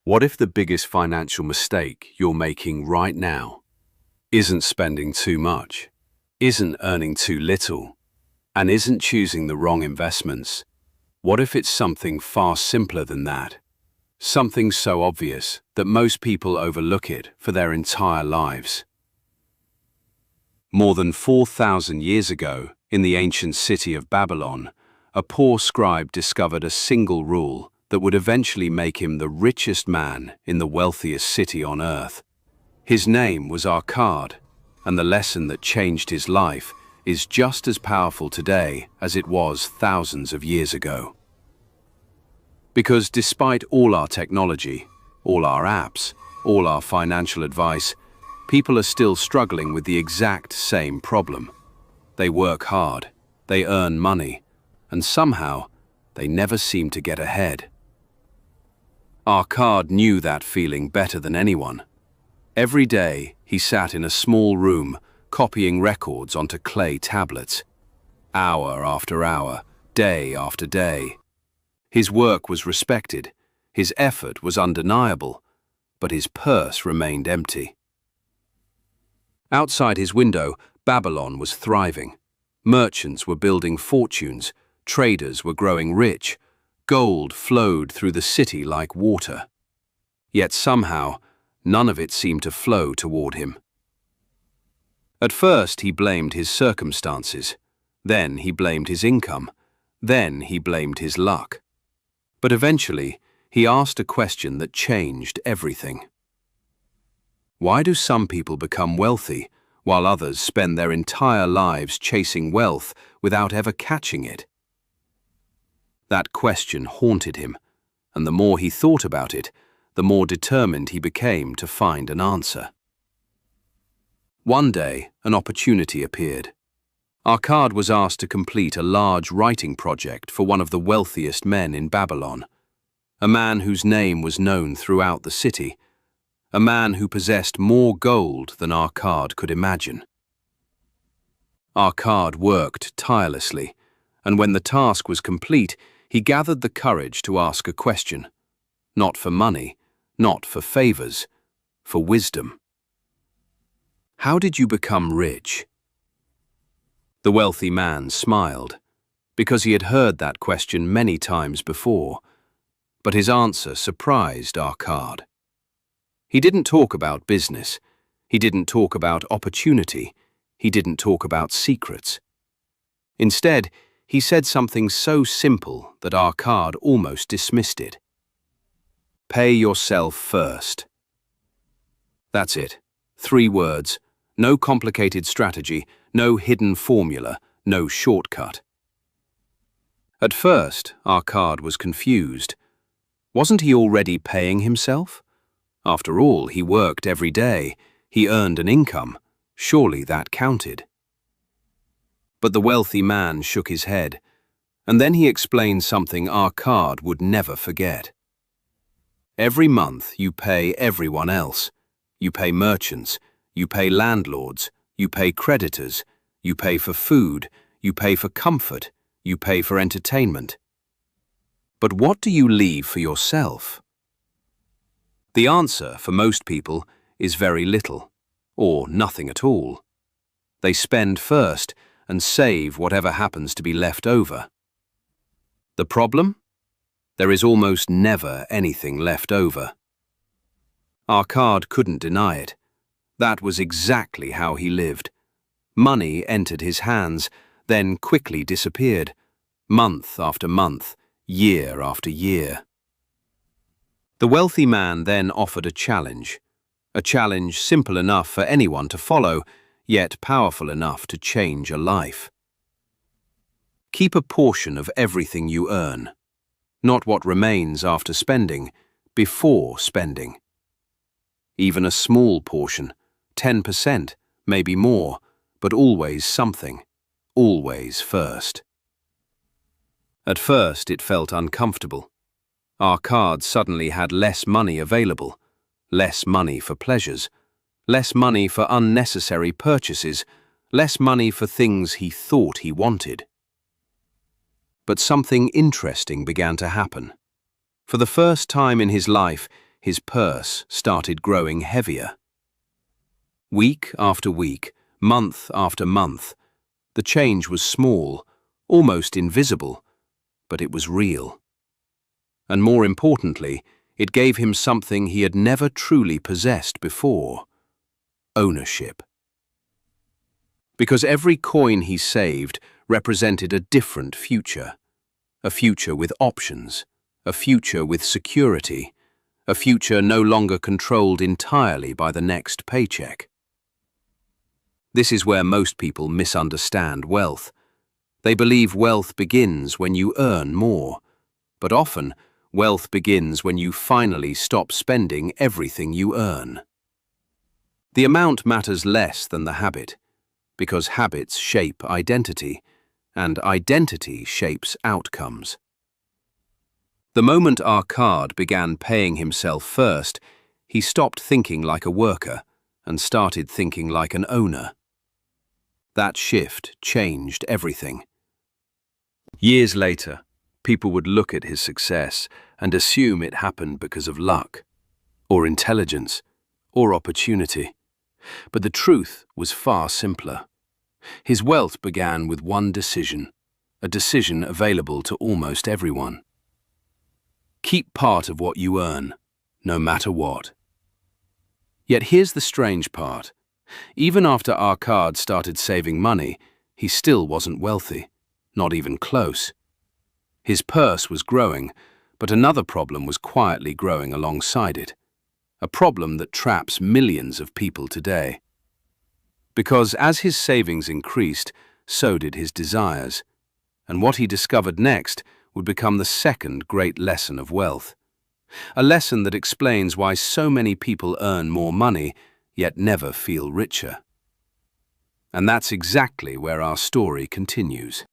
What if the biggest financial mistake you're making right now isn't spending too much, isn't earning too little, and isn't choosing the wrong investments? What if it's something far simpler than that? Something so obvious that most people overlook it for their entire lives. More than 4,000 years ago, in the ancient city of Babylon, a poor scribe discovered a single rule that would eventually make him the richest man in the wealthiest city on earth. His name was Arkad, and the lesson that changed his life is just as powerful today as it was thousands of years ago. Because despite all our technology, all our apps, all our financial advice, people are still struggling with the exact same problem. They work hard, they earn money, and somehow they never seem to get ahead. Arkad knew that feeling better than anyone. Every day he sat in a small room copying records onto clay tablets. Hour after hour, day after day. His work was respected, his effort was undeniable, but his purse remained empty. Outside his window, Babylon was thriving. Merchants were building fortunes, traders were growing rich, gold flowed through the city like water. Yet somehow, none of it seemed to flow toward him. At first he blamed his circumstances, then he blamed his income, then he blamed his luck. But eventually, he asked a question that changed everything. Why do some people become wealthy, while others spend their entire lives chasing wealth without ever catching it? That question haunted him, and the more he thought about it, the more determined he became to find an answer. One day, an opportunity appeared. Arkad was asked to complete a large writing project for one of the wealthiest men in Babylon, a man whose name was known throughout the city, a man who possessed more gold than Arkad could imagine. Arkad worked tirelessly, and when the task was complete, he gathered the courage to ask a question, not for money, not for favors, for wisdom. How did you become rich? The wealthy man smiled, because he had heard that question many times before, but his answer surprised Arkad. He didn't talk about business, he didn't talk about opportunity, he didn't talk about secrets. Instead, he said something so simple that Arkad almost dismissed it. Pay yourself first. That's it. 3 words. No complicated strategy, no hidden formula, no shortcut. At first, Arkad was confused. Wasn't he already paying himself? After all, he worked every day. He earned an income. Surely that counted. But the wealthy man shook his head, and then he explained something Arkad would never forget. Every month you pay everyone else. You pay merchants, you pay landlords, you pay creditors, you pay for food, you pay for comfort, you pay for entertainment. But what do you leave for yourself? The answer for most people is very little, or nothing at all. They spend first and save whatever happens to be left over. The problem? There is almost never anything left over. Arkad couldn't deny it. That was exactly how he lived. Money entered his hands, then quickly disappeared, month after month, year after year. The wealthy man then offered a challenge simple enough for anyone to follow, yet powerful enough to change a life. Keep a portion of everything you earn, not what remains after spending, before spending. Even a small portion, 10%, maybe more, but always something, always first. At first it felt uncomfortable. Arkad suddenly had less money available, less money for pleasures, less money for unnecessary purchases, less money for things he thought he wanted. But something interesting began to happen. For the first time in his life, his purse started growing heavier. Week after week, month after month, the change was small, almost invisible, but it was real. And more importantly, it gave him something he had never truly possessed before: ownership. Because every coin he saved represented a different future. A future with options, a future with security, a future no longer controlled entirely by the next paycheck. This is where most people misunderstand wealth. They believe wealth begins when you earn more, but often wealth begins when you finally stop spending everything you earn. The amount matters less than the habit, because habits shape identity, and identity shapes outcomes. The moment Arkad began paying himself first, he stopped thinking like a worker and started thinking like an owner. That shift changed everything. Years later, people would look at his success and assume it happened because of luck, or intelligence, or opportunity. But the truth was far simpler. His wealth began with one decision, a decision available to almost everyone. Keep part of what you earn, no matter what. Yet here's the strange part. Even after Arkad started saving money, he still wasn't wealthy, not even close. His purse was growing, but another problem was quietly growing alongside it. A problem that traps millions of people today. Because as his savings increased, so did his desires. And what he discovered next would become the second great lesson of wealth. A lesson that explains why so many people earn more money, yet never feel richer. And that's exactly where our story continues.